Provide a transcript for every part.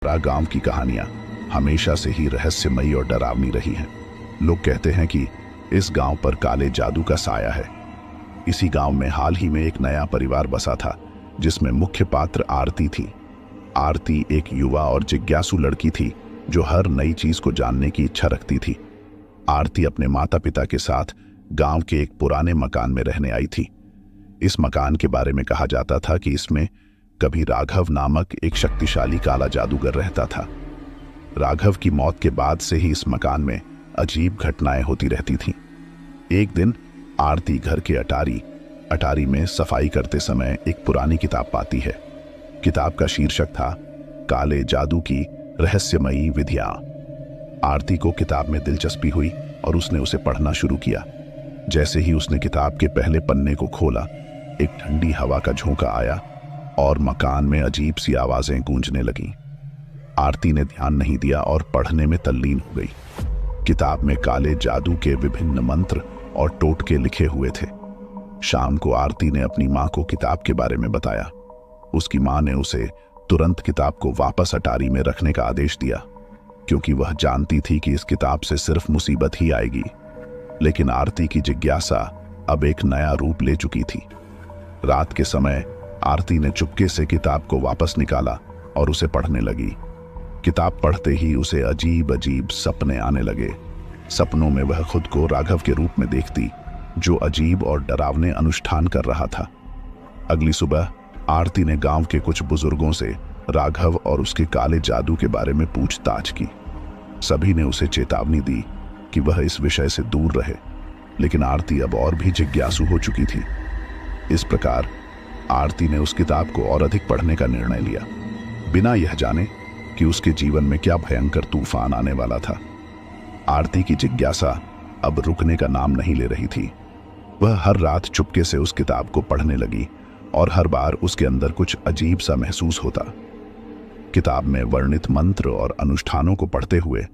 गांव की कहानियां हमेशा से ही रहस्यमयी और डरावनी रही हैं। लोग कहते हैं कि इस गांव पर काले जादू का साया है। इसी गांव में हाल ही में एक नया परिवार बसा था, जिसमें मुख्य पात्र आरती थी। आरती एक युवा और जिज्ञासु लड़की थी जो हर नई चीज को जानने की इच्छा रखती थी। आरती अपने माता पिता के साथ गांव के एक पुराने मकान में रहने आई थी। इस मकान के बारे में कहा जाता था कि इसमें कभी राघव नामक एक शक्तिशाली काला जादूगर रहता था। राघव की मौत के बाद से ही इस मकान में अजीब घटनाएं होती रहती थीं। एक दिन आरती घर के अटारी में सफाई करते समय एक पुरानी किताब पाती है। किताब का शीर्षक था काले जादू की रहस्यमयी विधियां। आरती को किताब में दिलचस्पी हुई और उसने उसे पढ़ना शुरू किया। जैसे ही उसने किताब के पहले पन्ने को खोला, एक ठंडी हवा का झोंका आया और मकान में अजीब सी आवाजें गूंजने लगीं। आरती ने ध्यान नहीं दिया और पढ़ने में तल्लीन हो गई। किताब में काले जादू के विभिन्न मंत्र और टोटके लिखे हुए थे। शाम को आरती ने अपनी मां को किताब के बारे में बताया। उसकी मां ने उसे तुरंत किताब को वापस अटारी में रखने का आदेश दिया, क्योंकि वह जानती थी कि इस किताब से सिर्फ मुसीबत ही आएगी। लेकिन आरती की जिज्ञासा अब एक नया रूप ले चुकी थी। रात के समय आरती ने चुपके से किताब को वापस निकाला और उसे पढ़ने लगी। किताब पढ़ते ही उसे अजीब अजीब सपने आने लगे। सपनों में वह खुद को राघव के रूप में देखती, जो अजीब और डरावने अनुष्ठान कर रहा था। अगली सुबह आरती ने गांव के कुछ बुजुर्गों से राघव और उसके काले जादू के बारे में पूछताछ की। सभी ने उसे चेतावनी दी कि वह इस विषय से दूर रहे, लेकिन आरती अब और भी जिज्ञासु हो चुकी थी। इस प्रकार आरती ने उस किताब को और अधिक पढ़ने का निर्णय लिया, बिना यह जाने कि उसके जीवन में क्या भयंकर तूफान आने वाला था। आरती की जिज्ञासा अब रुकने का नाम नहीं ले रही थी। वह हर रात चुपके से उस किताब को पढ़ने लगी और हर बार उसके अंदर कुछ अजीब सा महसूस होता। किताब में वर्णित मंत्र और अनुष्ठानों को पढ़ते हुए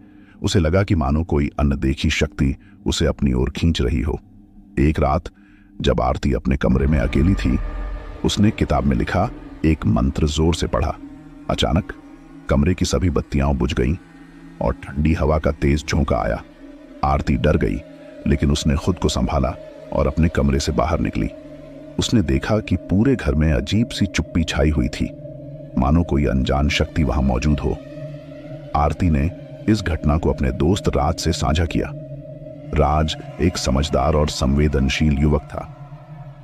उसे लगा कि मानो कोई अनदेखी शक्ति उसे अपनी ओर खींच रही हो। एक रात जब आरती अपने कमरे में अकेली थी, उसने किताब में लिखा एक मंत्र जोर से पढ़ा। अचानक कमरे की सभी बत्तियां बुझ गईं और ठंडी हवा का तेज झोंका आया। आरती डर गई, लेकिन उसने खुद को संभाला और अपने कमरे से बाहर निकली। उसने देखा कि पूरे घर में अजीब सी चुप्पी छाई हुई थी, मानो कोई अनजान शक्ति वहां मौजूद हो। आरती ने इस घटना को अपने दोस्त राज से साझा किया। राज एक समझदार और संवेदनशील युवक था।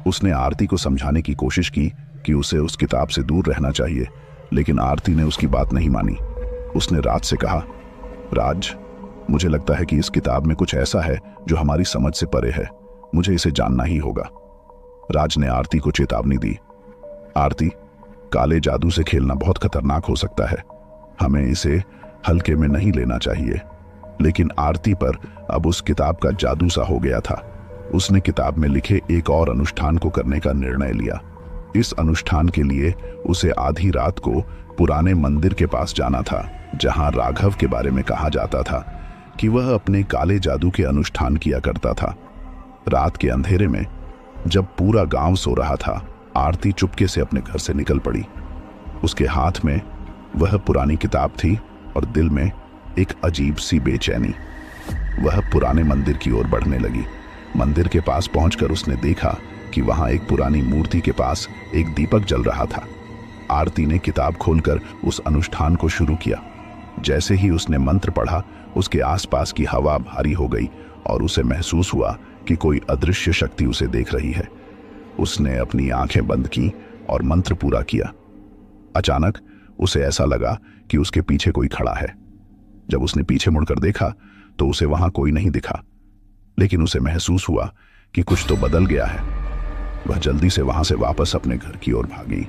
उसने आरती को समझाने की कोशिश की कि उसे उस किताब से दूर रहना चाहिए, लेकिन आरती ने उसकी बात नहीं मानी। उसने राज से कहा, राज, मुझे लगता है कि इस किताब में कुछ ऐसा है जो हमारी समझ से परे है। मुझे इसे जानना ही होगा। राज ने आरती को चेतावनी दी, आरती, काले जादू से खेलना बहुत खतरनाक हो सकता है। हमें इसे हल्के में नहीं लेना चाहिए। लेकिन आरती पर अब उस किताब का जादू सा हो गया था। उसने किताब में लिखे एक और अनुष्ठान को करने का निर्णय लिया। इस अनुष्ठान के लिए उसे आधी रात को पुराने मंदिर के पास जाना था, जहां राघव के बारे में कहा जाता था कि वह अपने काले जादू के अनुष्ठान किया करता था। रात के अंधेरे में जब पूरा गांव सो रहा था, आरती चुपके से अपने घर से निकल पड़ी। उसके हाथ में वह पुरानी किताब थी और दिल में एक अजीब सी बेचैनी। वह पुराने मंदिर की ओर बढ़ने लगी। मंदिर के पास पहुंचकर उसने देखा कि वहां एक पुरानी मूर्ति के पास एक दीपक जल रहा था। आरती ने किताब खोलकर उस अनुष्ठान को शुरू किया। जैसे ही उसने मंत्र पढ़ा, उसके आसपास की हवा भारी हो गई और उसे महसूस हुआ कि कोई अदृश्य शक्ति उसे देख रही है। उसने अपनी आंखें बंद की और मंत्र पूरा किया। अचानक उसे ऐसा लगा कि उसके पीछे कोई खड़ा है। जब उसने पीछे मुड़कर देखा तो उसे वहां कोई नहीं दिखा, लेकिन उसे महसूस हुआ कि कुछ तो बदल गया है। वह जल्दी से वहां से वापस अपने घर की ओर भागी।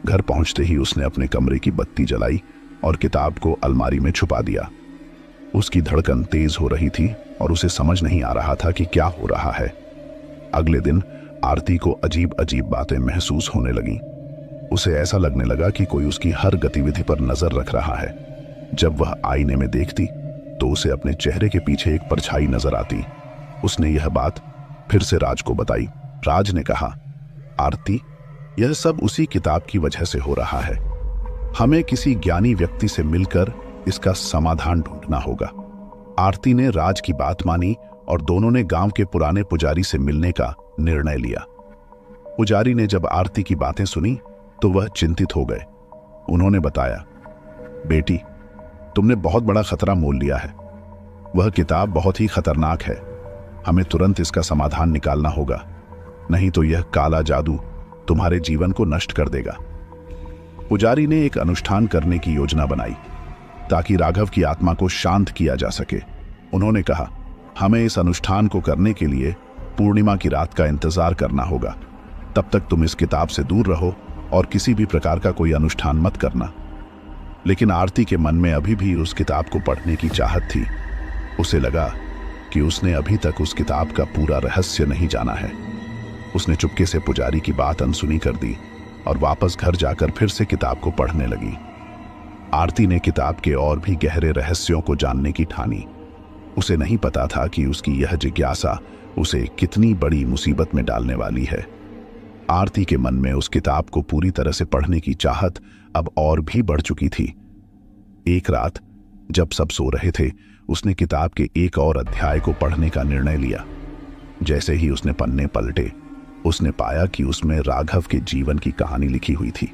घर पहुंचते ही उसने अपने कमरे की बत्ती जलाई और किताब को अलमारी में छुपा दिया। उसकी धड़कन तेज हो रही थी और उसे समझ नहीं आ रहा था कि क्या हो रहा है। अगले दिन आरती को अजीब अजीब बातें महसूस होने लगीं। उसे ऐसा लगने लगा कि कोई उसकी हर गतिविधि पर नजर रख रहा है। जब वह आईने में देखती तो उसे अपने चेहरे के पीछे एक परछाई नजर आती। उसने यह बात फिर से राज को बताई। राज ने कहा, आरती, यह सब उसी किताब की वजह से हो रहा है। हमें किसी ज्ञानी व्यक्ति से मिलकर इसका समाधान ढूंढना होगा। आरती ने राज की बात मानी और दोनों ने गांव के पुराने पुजारी से मिलने का निर्णय लिया। पुजारी ने जब आरती की बातें सुनी तो वह चिंतित हो गए। उन्होंने बताया, बेटी, तुमने बहुत बड़ा खतरा मोल लिया है। वह किताब बहुत ही खतरनाक है। हमें तुरंत इसका समाधान निकालना होगा, नहीं तो यह काला जादू तुम्हारे जीवन को नष्ट कर देगा। पुजारी ने एक अनुष्ठान करने की योजना बनाई ताकि राघव की आत्मा को शांत किया जा सके। उन्होंने कहा, हमें इस अनुष्ठान को करने के लिए पूर्णिमा की रात का इंतजार करना होगा। तब तक तुम इस किताब से दूर रहो और किसी भी प्रकार का कोई अनुष्ठान मत करना। लेकिन आरती के मन में अभी भी उस किताब को पढ़ने की चाहत थी। उसे लगा कि उसने अभी तक उस किताब का पूरा रहस्य नहीं जाना है। उसने चुपके से पुजारी की बात अनसुनी कर दी और वापस घर जाकर फिर से किताब को पढ़ने लगी। आरती ने किताब के और भी गहरे रहस्यों को जानने की ठानी। उसे नहीं पता था कि उसकी यह जिज्ञासा उसे कितनी बड़ी मुसीबत में डालने वाली है। आरती के मन में उस किताब को पूरी तरह से पढ़ने की चाहत अब और भी बढ़ चुकी थी। एक रात जब सब सो रहे थे, उसने किताब के एक और अध्याय को पढ़ने का निर्णय लिया। जैसे ही उसने पन्ने पलटे, उसने पाया कि उसमें राघव के जीवन की कहानी लिखी हुई थी।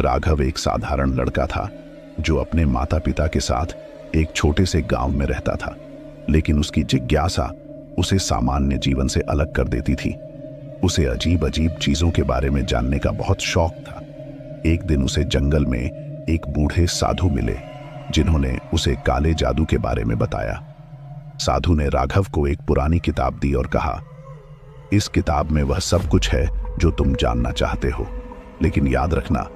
राघव एक साधारण लड़का था जो अपने माता पिता के साथ एक छोटे से गांव में रहता था, लेकिन उसकी जिज्ञासा उसे सामान्य जीवन से अलग कर देती थी। उसे अजीब अजीब चीजों के बारे में जानने का बहुत शौक था। एक दिन उसे जंगल में एक बूढ़े साधु मिले जिन्होंने उसे काले जादू के बारे में बताया। साधु ने राघव को एक पुरानी किताब दी और कहा, इस किताब में वह सब कुछ है जो तुम जानना चाहते हो, लेकिन याद रखना,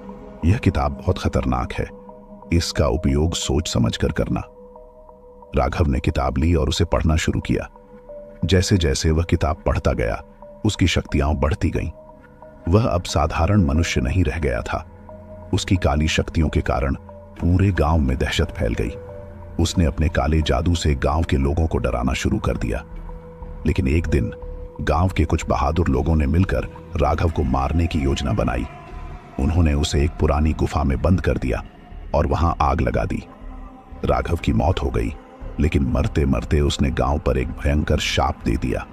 यह किताब बहुत खतरनाक है। इसका उपयोग सोच समझकर करना। राघव ने किताब ली और उसे पढ़ना शुरू किया। जैसे जैसे वह किताब पढ़ता गया, उसकी शक्तियां बढ़ती गईं। वह अब साधारण मनुष्य नहीं रह गया था। उसकी काली शक्तियों के कारण पूरे गांव में दहशत फैल गई। उसने अपने काले जादू से गांव के लोगों को डराना शुरू कर दिया। लेकिन एक दिन गांव के कुछ बहादुर लोगों ने मिलकर राघव को मारने की योजना बनाई। उन्होंने उसे एक पुरानी गुफा में बंद कर दिया और वहां आग लगा दी। राघव की मौत हो गई, लेकिन मरते मरते उसने गांव पर एक भयंकर शाप दे दिया।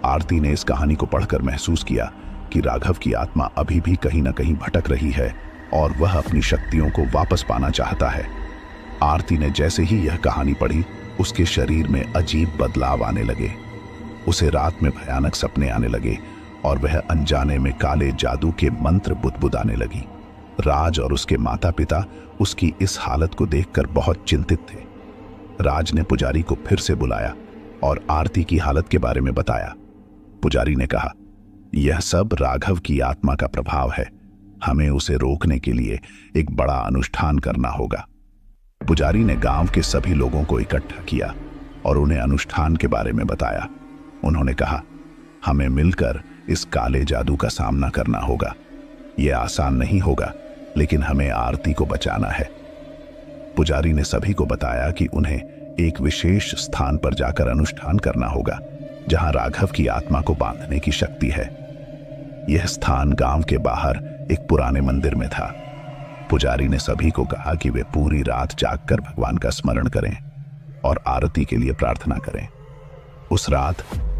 आरती ने इस कहानी को पढ़कर महसूस किया कि राघव की आत्मा अभी भी कहीं ना कहीं भटक रही है और वह अपनी शक्तियों को वापस पाना चाहता है। आरती ने जैसे ही यह कहानी पढ़ी, उसके शरीर में अजीब बदलाव आने लगे। उसे रात में भयानक सपने आने लगे और वह अनजाने में काले जादू के मंत्र बुदबुदाने लगी। राज और उसके माता पिता उसकी इस हालत को देखकर बहुत चिंतित थे। राज ने पुजारी को फिर से बुलाया और आरती की हालत के बारे में बताया। पुजारी ने कहा, यह सब राघव की आत्मा का प्रभाव है। हमें उसे रोकने के लिए एक बड़ा अनुष्ठान करना होगा। पुजारी ने गांव के सभी लोगों को इकट्ठा किया और उन्हें अनुष्ठान के बारे में बताया। उन्होंने कहा, हमें मिलकर इस काले जादू का सामना करना होगा। यह आसान नहीं होगा, लेकिन हमें आरती को बचाना है। पुजारी ने सभी को बताया कि उन्हें एक विशेष स्थान पर जाकर अनुष्ठान करना होगा जहां राघव की आत्मा को बांधने की शक्ति है। यह स्थान गांव के बाहर एक पुराने मंदिर में था। पुजारी ने सभी को कहा कि वे पूरी रात जागकर भगवान का स्मरण करें और आरती के लिए प्रार्थना करें। उस रात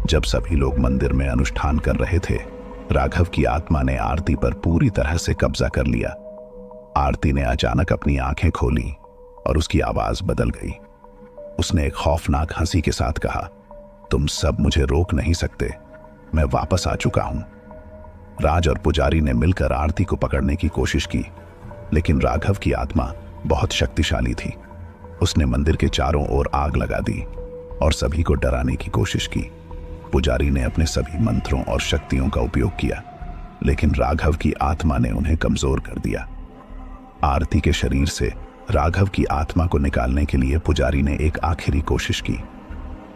जब सभी लोग मंदिर में अनुष्ठान कर रहे थे, राघव की आत्मा ने आरती पर पूरी तरह से कब्जा कर लिया। आरती ने अचानक अपनी आंखें खोली और उसकी आवाज बदल गई। उसने एक खौफनाक हंसी के साथ कहा, तुम सब मुझे रोक नहीं सकते, मैं वापस आ चुका हूं। राज और पुजारी ने मिलकर आरती को पकड़ने की कोशिश की, लेकिन राघव की आत्मा बहुत शक्तिशाली थी। उसने मंदिर के चारों ओर आग लगा दी और सभी को डराने की कोशिश की। पुजारी ने अपने सभी मंत्रों और शक्तियों का उपयोग किया, लेकिन राघव की आत्मा ने उन्हें कमजोर कर दिया। आरती के शरीर से राघव की आत्मा को निकालने के लिए पुजारी ने एक आखिरी कोशिश की।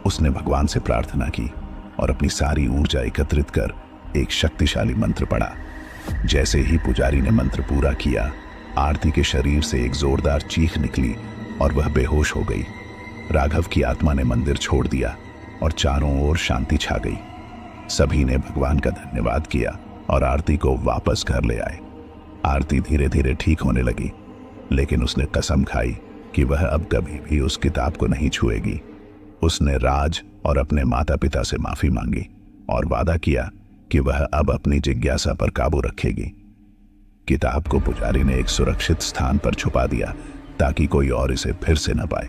उसने भगवान से प्रार्थना की और अपनी सारी ऊर्जा एकत्रित कर एक शक्तिशाली मंत्र पढ़ा। जैसे ही पुजारी ने मंत्र पूरा किया, आरती के शरीर से एक जोरदार चीख निकली और वह बेहोश हो गई। राघव की आत्मा ने मंदिर छोड़ दिया और चारों ओर शांति छा गई। सभी ने भगवान का धन्यवाद किया और आरती को वापस घर ले आए। आरती धीरे धीरे ठीक होने लगी लेकिन उसने कसम खाई कि वह अब कभी भी उस किताब को नहीं छुएगी। उसने राज और अपने माता पिता से माफी मांगी और वादा किया कि वह अब अपनी जिज्ञासा पर काबू रखेगी। किताब को पुजारी ने एक सुरक्षित स्थान पर छुपा दिया ताकि कोई और इसे फिर से न पाए।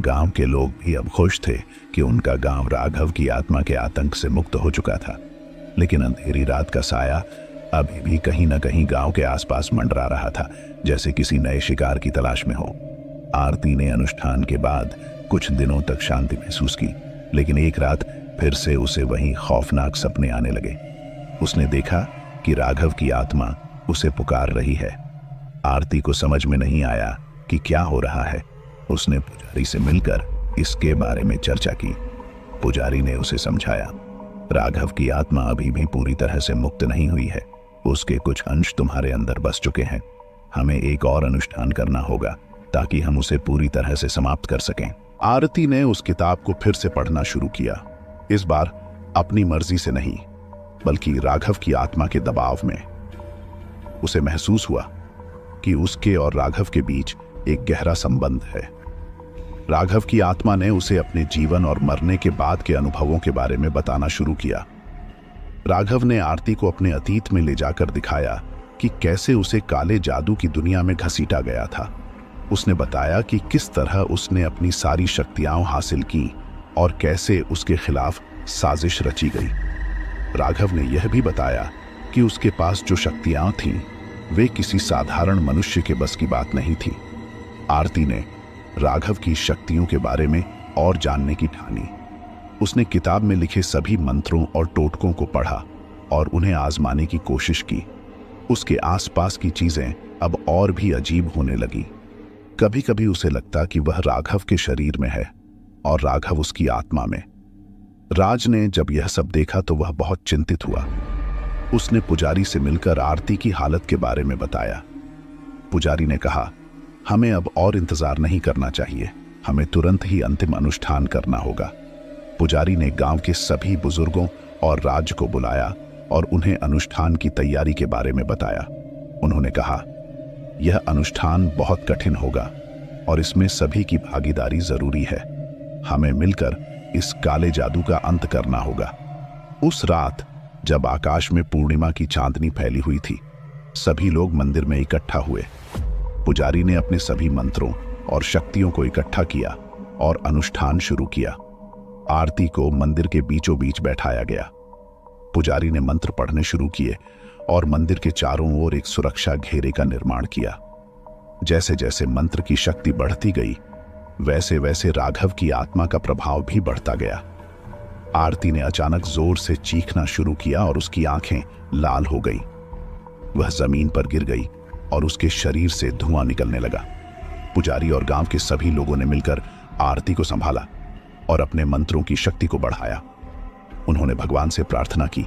गांव के लोग भी अब खुश थे कि उनका गांव राघव की आत्मा के आतंक से मुक्त हो चुका था। लेकिन अंधेरी रात का साया अभी भी कहीं न कहीं गांव के आसपास मंडरा रहा था, जैसे किसी नए शिकार की तलाश में हो। आरती ने अनुष्ठान के बाद कुछ दिनों तक शांति महसूस की, लेकिन एक रात फिर से उसे वही खौफनाक सपने आने लगे। उसने देखा कि राघव की आत्मा उसे पुकार रही है। आरती को समझ में नहीं आया कि क्या हो रहा है। उसने पुजारी से मिलकर इसके बारे में चर्चा की। पुजारी ने उसे समझाया, राघव की आत्मा अभी भी पूरी तरह से मुक्त नहीं हुई है। उसके कुछ अंश तुम्हारे अंदर बस चुके हैं। हमें एक और अनुष्ठान करना होगा ताकि हम उसे पूरी तरह से समाप्त कर सकें। आरती ने उस किताब को फिर से पढ़ना शुरू किया, इस बार अपनी मर्जी से नहीं, बल्कि राघव की आत्मा के दबाव में। उसे महसूस हुआ कि उसके और राघव के बीच एक गहरा संबंध है। राघव की आत्मा ने उसे अपने जीवन और मरने के बाद के अनुभवों के बारे में बताना शुरू किया। राघव ने आरती को अपने अतीत में ले जाकर दिखाया कि कैसे उसे काले जादू की दुनिया में घसीटा गया था। उसने बताया कि किस तरह उसने अपनी सारी शक्तियां हासिल की और कैसे उसके खिलाफ साजिश रची गई। राघव ने यह भी बताया कि उसके पास जो शक्तियां थीं वे किसी साधारण मनुष्य के बस की बात नहीं थी। आरती ने राघव की शक्तियों के बारे में और जानने की ठानी। उसने किताब में लिखे सभी मंत्रों और टोटकों को पढ़ा और उन्हें आजमाने की कोशिश की। उसके आसपास की चीजें अब और भी अजीब होने लगी। कभी कभी उसे लगता कि वह राघव के शरीर में है और राघव उसकी आत्मा में। राज ने जब यह सब देखा तो वह बहुत चिंतित हुआ। उसने पुजारी से मिलकर आरती की हालत के बारे में बताया। पुजारी ने कहा, हमें अब और इंतजार नहीं करना चाहिए, हमें तुरंत ही अंतिम अनुष्ठान करना होगा। पुजारी ने गांव के सभी बुजुर्गों और राज को बुलाया और उन्हें अनुष्ठान की तैयारी के बारे में बताया। उन्होंने कहा, यह अनुष्ठान बहुत कठिन होगा और इसमें सभी की भागीदारी जरूरी है। हमें मिलकर इस काले जादू का अंत करना होगा। उस रात जब आकाश में पूर्णिमा की चांदनी फैली हुई थी, सभी लोग मंदिर में इकट्ठा हुए। पुजारी ने अपने सभी मंत्रों और शक्तियों को इकट्ठा किया और अनुष्ठान शुरू किया। आरती को मंदिर के बीचों बीच बैठाया गया। पुजारी ने मंत्र पढ़ने शुरू किए और मंदिर के चारों ओर एक सुरक्षा घेरे का निर्माण किया। जैसे जैसे मंत्र की शक्ति बढ़ती गई, वैसे वैसे राघव की आत्मा का प्रभाव भी बढ़ता गया। आरती ने अचानक जोर से चीखना शुरू किया और उसकी आंखें लाल हो गई। वह जमीन पर गिर गई और उसके शरीर से धुआं निकलने लगा। पुजारी और गांव के सभी लोगों ने मिलकर आरती को संभाला और अपने मंत्रों की शक्ति को बढ़ाया। उन्होंने भगवान से प्रार्थना की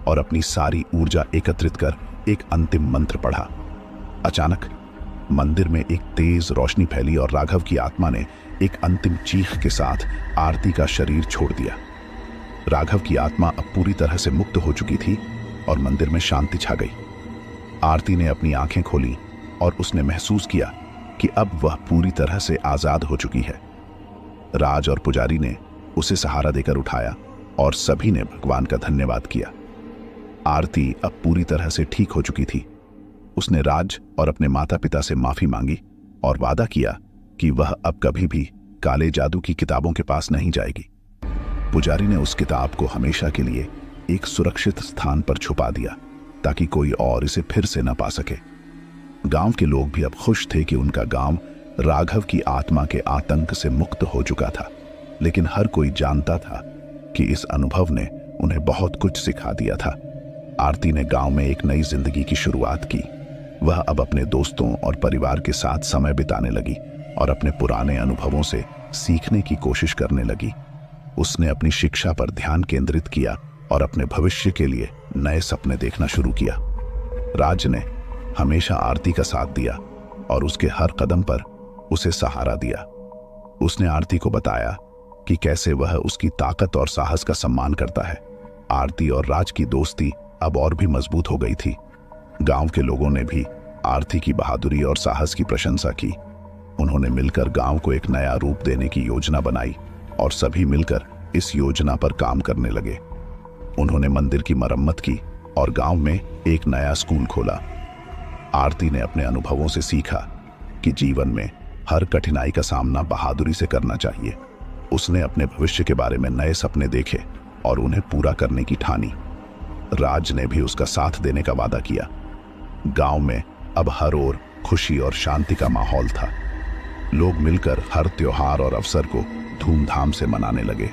और अपनी सारी ऊर्जा एकत्रित कर एक अंतिम मंत्र पढ़ा। अचानक मंदिर में एक तेज रोशनी फैली और राघव की आत्मा ने एक अंतिम चीख के साथ आरती का शरीर छोड़ दिया। राघव की आत्मा अब पूरी तरह से मुक्त हो चुकी थी और मंदिर में शांति छा गई। आरती ने अपनी आंखें खोली और उसने महसूस किया कि अब वह पूरी तरह से आजाद हो चुकी है। राज और पुजारी ने उसे सहारा देकर उठाया और सभी ने भगवान का धन्यवाद किया। आरती अब पूरी तरह से ठीक हो चुकी थी। उसने राज और अपने माता पिता से माफी मांगी और वादा किया कि वह अब कभी भी काले जादू की किताबों के पास नहीं जाएगी। पुजारी ने उस किताब को हमेशा के लिए एक सुरक्षित स्थान पर छुपा दिया ताकि कोई और इसे फिर से न पा सके। गांव के लोग भी अब खुश थे कि उनका गांव राघव की आत्मा के आतंक से मुक्त हो चुका था। लेकिन हर कोई जानता था कि इस अनुभव ने उन्हें बहुत कुछ सिखा दिया था। आरती ने गांव में एक नई जिंदगी की शुरुआत की। वह अब अपने दोस्तों और परिवार के साथ समय बिताने लगी और अपने पुराने अनुभवों से सीखने की कोशिश करने लगी। उसने अपनी शिक्षा पर ध्यान केंद्रित किया और अपने भविष्य के लिए नए सपने देखना शुरू किया। राज ने हमेशा आरती का साथ दिया और उसके हर कदम पर उसे सहारा दिया। उसने आरती को बताया कि कैसे वह उसकी ताकत और साहस का सम्मान करता है। आरती और राज की दोस्ती अब और भी मजबूत हो गई थी। गांव के लोगों ने भी आरती की बहादुरी और साहस की प्रशंसा की। उन्होंने मिलकर गांव को एक नया रूप देने की योजना बनाई और सभी मिलकर इस योजना पर काम करने लगे। उन्होंने मंदिर की मरम्मत की और गांव में एक नया स्कूल खोला। आरती ने अपने अनुभवों से सीखा कि जीवन में हर कठिनाई का सामना बहादुरी से करना चाहिए। उसने अपने भविष्य के बारे में नए सपने देखे और उन्हें पूरा करने की ठानी। राज ने भी उसका साथ देने का वादा किया। गांव में अब हर ओर खुशी और शांति का माहौल था। लोग मिलकर हर त्योहार और अवसर को धूमधाम से मनाने लगे।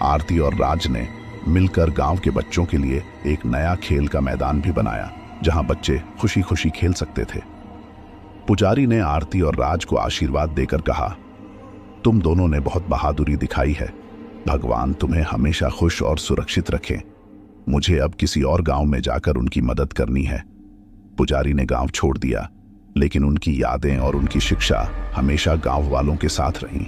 आरती और राज ने मिलकर गांव के बच्चों के लिए एक नया खेल का मैदान भी बनाया, जहां बच्चे खुशी खुशी खेल सकते थे। पुजारी ने आरती और राज को आशीर्वाद देकर कहा, तुम दोनों ने बहुत बहादुरी दिखाई है। भगवान तुम्हें हमेशा खुश और सुरक्षित रखें। मुझे अब किसी और गांव में जाकर उनकी मदद करनी है। पुजारी ने गांव छोड़ दिया, लेकिन उनकी यादें और उनकी शिक्षा हमेशा गांव वालों के साथ रहीं।